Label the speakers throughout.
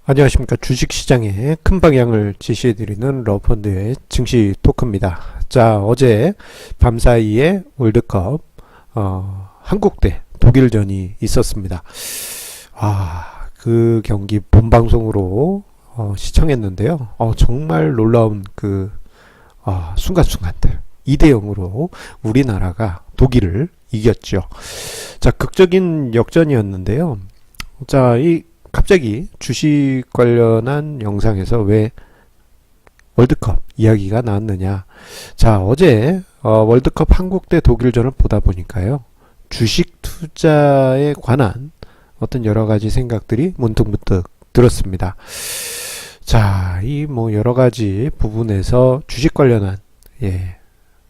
Speaker 1: 안녕하십니까. 주식시장의 큰 방향을 제시해드리는 러펀드의 증시 토크입니다. 자, 어제 밤사이에 월드컵 한국 대 독일전이 있었습니다. 그 경기 본방송으로 시청했는데요. 정말 놀라운 순간순간들 2대 0으로 우리나라가 독일을 이겼죠. 자, 극적인 역전이었는데요. 자, 갑자기 주식 관련한 영상에서 왜 월드컵 이야기가 나왔느냐. 자, 어제 월드컵 한국 대 독일전을 보다 보니까요. 주식 투자에 관한 어떤 여러 가지 생각들이 문득문득 들었습니다. 자, 여러 가지 부분에서 주식 관련한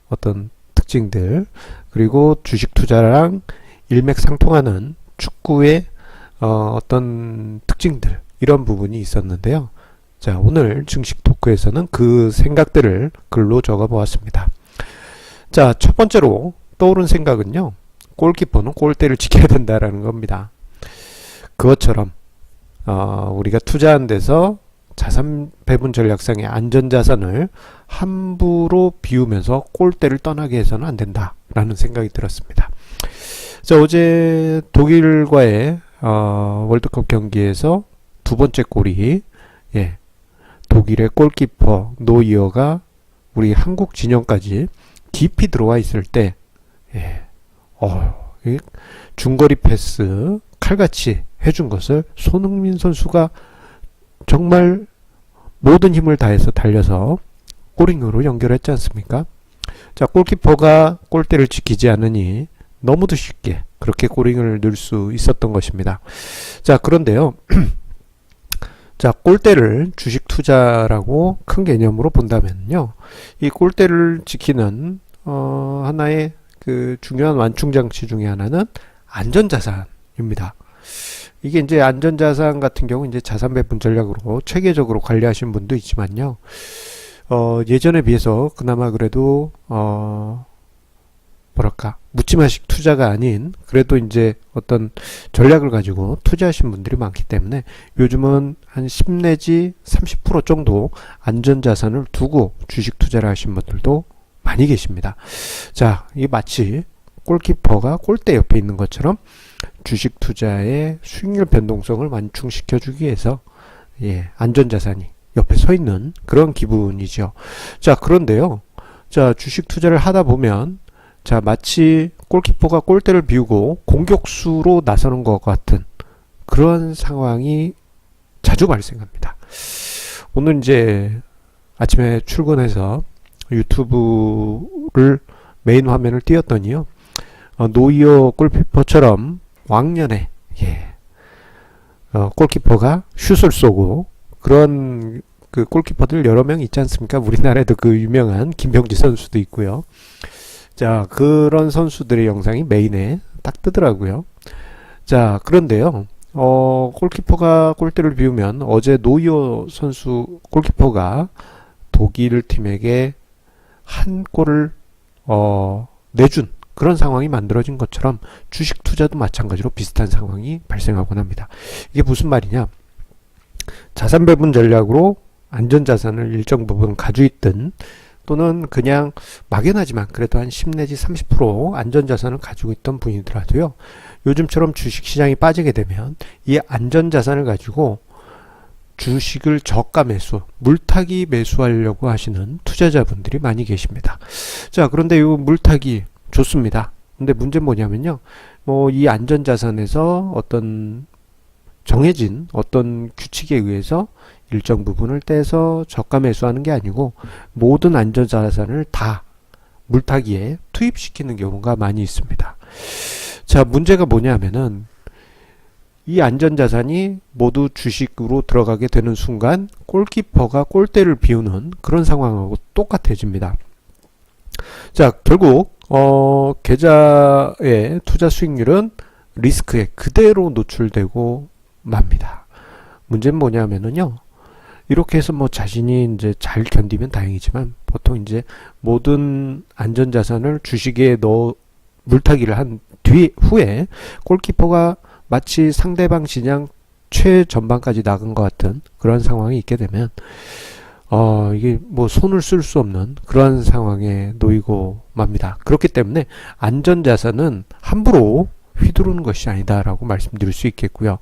Speaker 1: 어떤 특징들, 그리고 주식 투자랑 일맥상통하는 축구의 어떤 특징들, 이런 부분이 있었는데요. 자, 오늘 증식 토크에서는 그 생각들을 글로 적어 보았습니다. 자, 첫 번째로 떠오른 생각은요, 골키퍼는 골대를 지켜야 된다라는 겁니다. 그것처럼 우리가 투자한 데서 자산 배분 전략상의 안전자산을 함부로 비우면서 골대를 떠나게 해서는 안 된다라는 생각이 들었습니다. 자, 어제 독일과의 월드컵 경기에서 두 번째 골이 독일의 골키퍼 노이어가 우리 한국 진영까지 깊이 들어와 있을 때 중거리 패스 칼같이 해준 것을 손흥민 선수가 정말 모든 힘을 다해서 달려서 골인으로 연결했지 않습니까? 자, 골키퍼가 골대를 지키지 않으니 너무도 쉽게 그렇게 골인을 넣을 수 있었던 것입니다. 자, 그런데요. 자, 골대를 주식 투자라고 큰 개념으로 본다면요. 이 골대를 지키는 하나의 그 중요한 완충장치 중에 하나는 안전자산입니다. 이게 이제 안전자산 같은 경우 이제 자산 배분 전략으로 체계적으로 관리하신 분도 있지만요. 예전에 비해서 그나마 그래도 묻지마식 투자가 아닌 그래도 이제 어떤 전략을 가지고 투자하신 분들이 많기 때문에 요즘은 한 10 내지 30% 정도 안전자산을 두고 주식 투자를 하신 분들도 많이 계십니다. 자, 이 마치 골키퍼가 골대 옆에 있는 것처럼 주식 투자의 수익률 변동성을 완충시켜 주기 위해서 안전자산이 옆에 서 있는 그런 기분이죠. 자, 그런데요. 자, 주식 투자를 하다 보면 자, 마치 골키퍼가 골대를 비우고 공격수로 나서는 것 같은 그런 상황이 자주 발생합니다. 오늘 이제 아침에 출근해서 유튜브를 메인 화면을 띄웠더니요. 노이어 골키퍼처럼 왕년에 골키퍼가 슛을 쏘고 그런 그 골키퍼들 여러 명 있지 않습니까? 우리나라에도 그 유명한 김병지 선수도 있고요. 자, 그런 선수들의 영상이 메인에 딱 뜨더라고요. 자, 그런데요. 골키퍼가 골대를 비우면 어제 노이어 선수 골키퍼가 독일 팀에게 한 골을 내준 그런 상황이 만들어진 것처럼 주식 투자도 마찬가지로 비슷한 상황이 발생하곤 합니다. 이게 무슨 말이냐? 자산 배분 전략으로 안전자산을 일정 부분 가지고 있든 또는 그냥 막연하지만 그래도 한 10 내지 30% 안전자산을 가지고 있던 분이더라도요. 요즘처럼 주식시장이 빠지게 되면 이 안전자산을 가지고 주식을 저가 매수, 물타기 매수하려고 하시는 투자자분들이 많이 계십니다. 자, 그런데 이 물타기 좋습니다. 근데 문제는 뭐냐면요. 이 안전자산에서 어떤 정해진 어떤 규칙에 의해서 일정 부분을 떼서 저가 매수하는 게 아니고 모든 안전자산을 다 물타기에 투입시키는 경우가 많이 있습니다. 자, 문제가 뭐냐면은 이 안전자산이 모두 주식으로 들어가게 되는 순간 골키퍼가 골대를 비우는 그런 상황하고 똑같아집니다. 자, 결국 계좌의 투자 수익률은 리스크에 그대로 노출되고 맙니다. 문제는 뭐냐면은요. 이렇게 해서 자신이 이제 잘 견디면 다행이지만 보통 이제 모든 안전자산을 주식에 물타기를 한 후에 골키퍼가 마치 상대방 진영 최전방까지 나간 것 같은 그런 상황이 있게 되면 이게 뭐 손을 쓸 수 없는 그러한 상황에 놓이고 맙니다. 그렇기 때문에 안전자산은 함부로 휘두르는 것이 아니다라고 말씀드릴 수 있겠고요.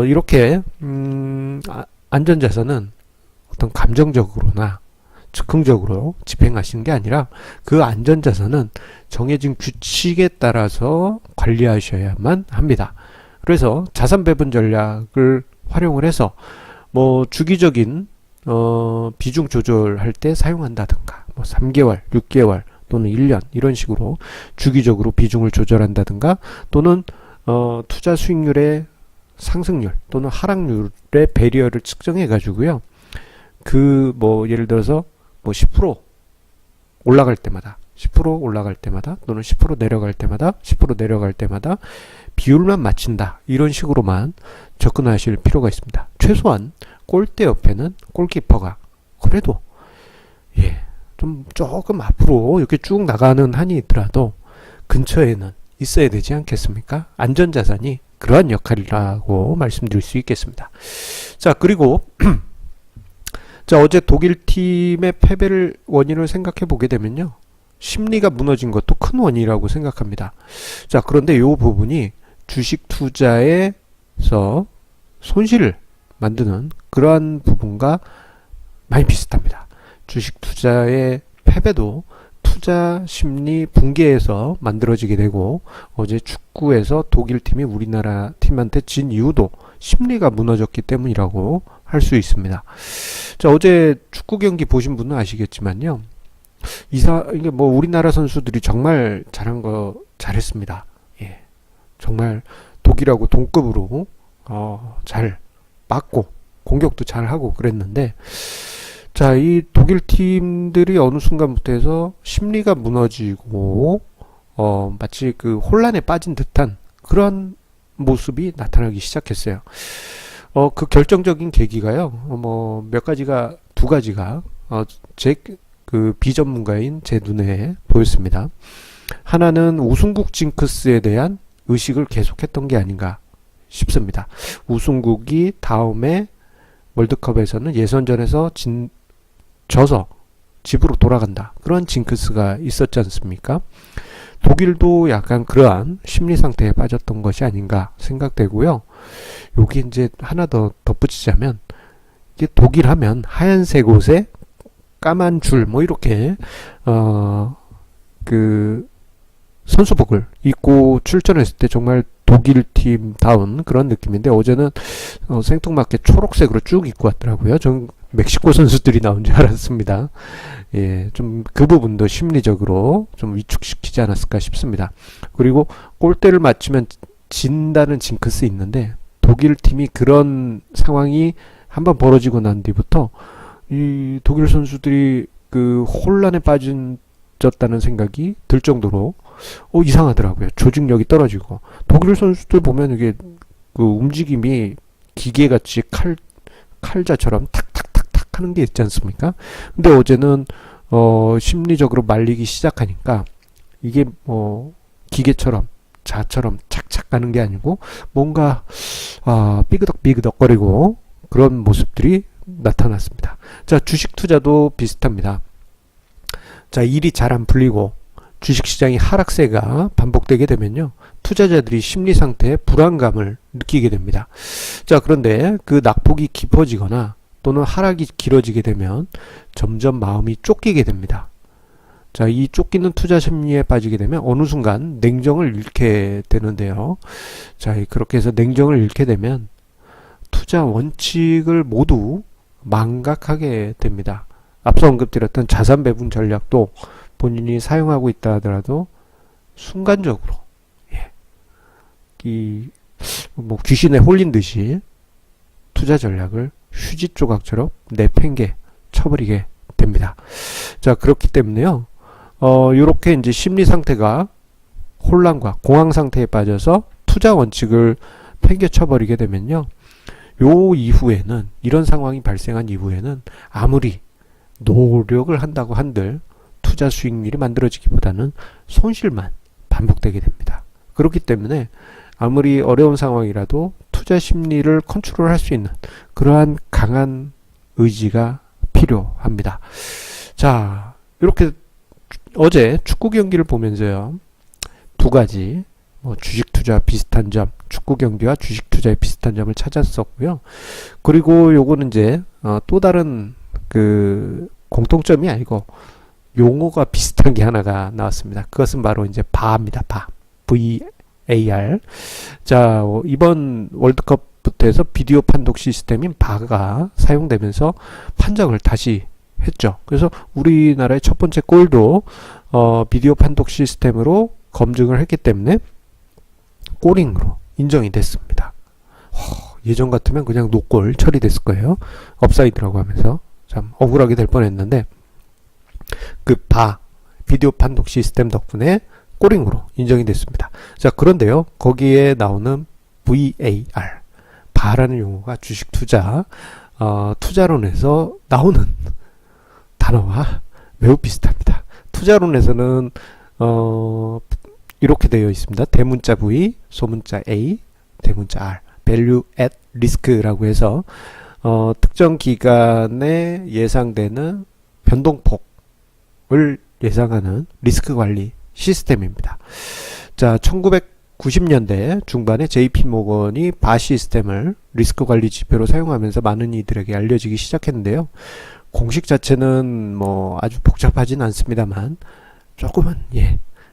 Speaker 1: 이렇게 안전자산은 어떤 감정적으로나 즉흥적으로 집행하시는 게 아니라 그 안전자산은 정해진 규칙에 따라서 관리하셔야만 합니다. 그래서 자산 배분 전략을 활용을 해서 뭐 주기적인 비중 조절할 때 사용한다든가 뭐 3개월, 6개월 또는 1년 이런 식으로 주기적으로 비중을 조절한다든가 또는 투자 수익률의 상승률 또는 하락률의 배리어를 측정해 가지고요. 그 뭐 예를 들어서 뭐 10% 올라갈 때마다 10% 올라갈 때마다 또는 10% 내려갈 때마다 10% 내려갈 때마다 비율만 맞춘다. 이런 식으로만 접근하실 필요가 있습니다. 최소한 골대 옆에는 골키퍼가 그래도 좀 조금 앞으로 이렇게 쭉 나가는 한이 있더라도 근처에는 있어야 되지 않겠습니까? 안전자산이 그러한 역할이라고 말씀드릴 수 있겠습니다. 자, 그리고 자, 어제 독일 팀의 패배를 원인을 생각해 보게 되면요. 심리가 무너진 것도 큰 원인이라고 생각합니다. 자, 그런데 이 부분이 주식 투자에서 손실을 만드는 그러한 부분과 많이 비슷합니다. 주식 투자의 패배도 투자 심리 붕괴에서 만들어지게 되고 어제 축구에서 독일 팀이 우리나라 팀한테 진 이유도 심리가 무너졌기 때문이라고 할 수 있습니다. 자, 어제 축구 경기 보신 분은 아시겠지만요. 이게 뭐 우리나라 선수들이 정말 잘했습니다. 예. 정말 독일하고 동급으로 잘 맞고 공격도 잘 하고 그랬는데 자, 이 독일 팀들이 어느 순간부터 해서 심리가 무너지고 마치 그 혼란에 빠진 듯한 그런 모습이 나타나기 시작했어요. 그 결정적인 계기가요. 뭐 두 가지가 제 그 비전문가인 제 눈에 보였습니다. 하나는 우승국 징크스에 대한 의식을 계속했던 게 아닌가 싶습니다. 우승국이 다음에 월드컵에서는 예선전에서 져서 집으로 돌아간다. 그런 징크스가 있었지 않습니까? 독일도 약간 그러한 심리 상태에 빠졌던 것이 아닌가 생각되고요. 여기 이제 하나 더 덧붙이자면 이게 독일 하면 하얀색 옷에 까만 줄 뭐 이렇게 그 선수복을 입고 출전했을 때 정말 독일 팀다운 그런 느낌인데 어제는 생뚱맞게 초록색으로 쭉 입고 왔더라고요. 전 멕시코 선수들이 나온 줄 알았습니다. 예, 좀 그 부분도 심리적으로 좀 위축시키지 않았을까 싶습니다. 그리고 골대를 맞추면 진다는 징크스 있는데 독일 팀이 그런 상황이 한번 벌어지고 난 뒤부터 이 독일 선수들이 그 혼란에 빠졌다는 생각이 들 정도로 이상하더라고요. 조직력이 떨어지고 독일 선수들 보면 이게 그 움직임이 기계같이 칼자처럼 탁탁탁탁 하는 게 있지 않습니까? 근데 어제는 심리적으로 말리기 시작하니까 이게 기계처럼 자처럼 착착 가는 게 아니고 뭔가 삐그덕삐그덕거리고 그런 모습들이 나타났습니다. 자, 주식 투자도 비슷합니다. 자, 일이 잘 안 풀리고 주식시장이 하락세가 반복되게 되면요. 투자자들이 심리 상태에 불안감을 느끼게 됩니다. 자, 그런데 그 낙폭이 깊어지거나 또는 하락이 길어지게 되면 점점 마음이 쫓기게 됩니다. 자, 이 쫓기는 투자 심리에 빠지게 되면 어느 순간 냉정을 잃게 되는데요. 자, 그렇게 해서 냉정을 잃게 되면 투자 원칙을 모두 망각하게 됩니다. 앞서 언급드렸던 자산 배분 전략도 본인이 사용하고 있다 하더라도 순간적으로 뭐 귀신에 홀린 듯이 투자 전략을 휴지 조각처럼 내팽개 쳐버리게 됩니다. 자, 그렇기 때문에요. 요렇게 이제 심리 상태가 혼란과 공황 상태에 빠져서 투자 원칙을 팽개 쳐버리게 되면요. 요 이후에는 이런 상황이 발생한 이후에는 아무리 노력을 한다고 한들 투자 수익률이 만들어지기보다는 손실만 반복되게 됩니다. 그렇기 때문에 아무리 어려운 상황이라도 투자 심리를 컨트롤할 수 있는 그러한 강한 의지가 필요합니다. 자, 이렇게 어제 축구 경기를 보면서요, 두 가지 주식 투자 비슷한 점, 축구 경기와 주식 투자의 비슷한 점을 찾았었고요. 그리고 요거는 이제 또 다른 그 공통점이 아니고 용어가 비슷한 게 하나가 나왔습니다. 그것은 바로 이제 바입니다. 바. VAR. 자, 이번 월드컵부터 해서 비디오 판독 시스템인 바가 사용되면서 판정을 다시 했죠. 그래서 우리나라의 첫 번째 골도 비디오 판독 시스템으로 검증을 했기 때문에 골인으로 인정이 됐습니다. 예전 같으면 그냥 노골 처리됐을 거예요. 업사이드라고 하면서 참 억울하게 될 뻔했는데 그 비디오 판독 시스템 덕분에 골인으로 인정이 됐습니다. 자, 그런데요, 거기에 나오는 VAR, 바라는 용어가 주식 투자 투자론에서 나오는 단어와 매우 비슷합니다. 투자론에서는 이렇게 되어 있습니다. 대문자 V, 소문자 A, 대문자 R, Value at Risk라고 해서 특정 기간에 예상되는 변동폭을 예상하는 리스크 관리 시스템입니다. 자, 1990년대 중반에 JP 모건이 바 시스템을 리스크 관리 지표로 사용하면서 많은 이들에게 알려지기 시작했는데요. 공식 자체는 뭐 아주 복잡하진 않습니다만 조금은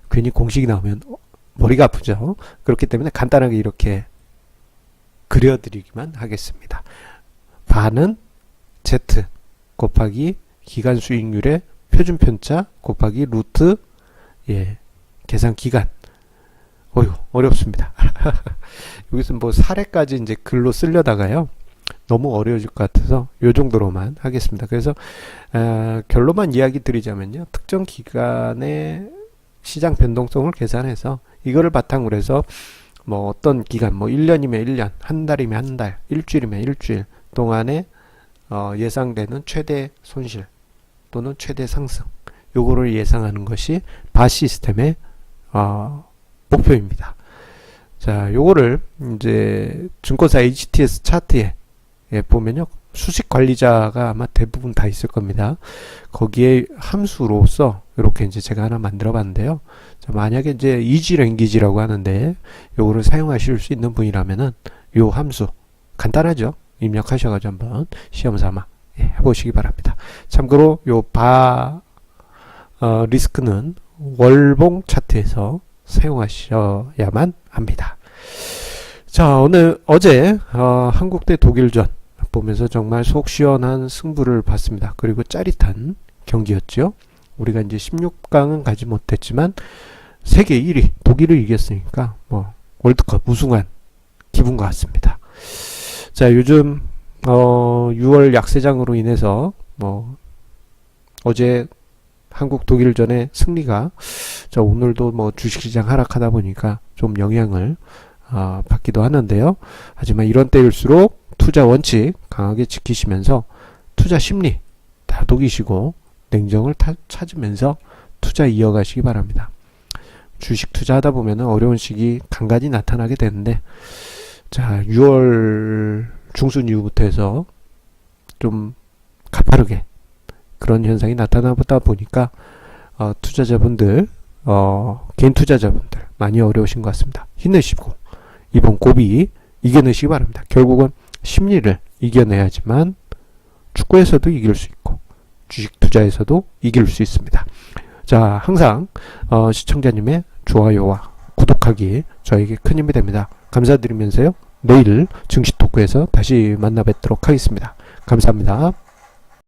Speaker 1: 괜히 공식이 나오면 머리가 아프죠. 그렇기 때문에 간단하게 이렇게 그려드리기만 하겠습니다. 바는 Z 곱하기 기간 수익률의 표준 편차 곱하기 루트 계산 기간. 어렵습니다. 여기서 뭐 사례까지 이제 글로 쓰려다가요, 너무 어려워질 것 같아서 요 정도로만 하겠습니다. 그래서 결론만 이야기 드리자면요, 특정 기간의 시장 변동성을 계산해서 이거를 바탕으로 해서 뭐 어떤 기간, 뭐 1년이면 1년, 한 달이면 한 달, 일주일이면 일주일 동안에 예상되는 최대 손실 또는 최대 상승, 요거를 예상하는 것이 바 시스템의 목표입니다. 자, 요거를 이제 증권사 HTS 차트에 보면요, 수식 관리자가 아마 대부분 다 있을 겁니다. 거기에 함수로서 이렇게 이제 제가 하나 만들어 봤는데요. 자, 만약에 이제 이지 랭귀지라고 하는데 요거를 사용하실 수 있는 분이라면은 요 함수 간단하죠. 입력하셔가지고 한번 시험 삼아 해보시기 바랍니다. 참고로 요 바 리스크는 월봉 차트에서 사용하셔야만 합니다. 자, 어제 한국 대 독일전 보면서 정말 속 시원한 승부를 봤습니다. 그리고 짜릿한 경기였죠. 우리가 이제 16강은 가지 못했지만 세계 1위 독일을 이겼으니까 뭐 월드컵 우승한 기분과 같습니다. 자, 요즘 6월 약세장으로 인해서 뭐 어제 한국 독일전의 승리가 오늘도 뭐 주식시장 하락하다 보니까 좀 영향을 받기도 하는데요. 하지만 이런 때일수록 투자 원칙 강하게 지키시면서 투자 심리 다독이시고 냉정을 찾으면서 투자 이어가시기 바랍니다. 주식 투자하다 보면 어려운 시기 간간히 나타나게 되는데, 자, 6월 중순 이후부터 해서 좀 가파르게 그런 현상이 나타나다 보니까 투자자분들, 개인 투자자분들 많이 어려우신 것 같습니다. 힘내시고 이번 고비 이겨내시기 바랍니다. 결국은 심리를 이겨내야지만 축구에서도 이길 수 있고 주식 투자에서도 이길 수 있습니다. 자, 항상 시청자님의 좋아요와 구독하기 저에게 큰 힘이 됩니다. 감사드리면서요, 내일 증시 토크에서 다시 만나 뵙도록 하겠습니다. 감사합니다.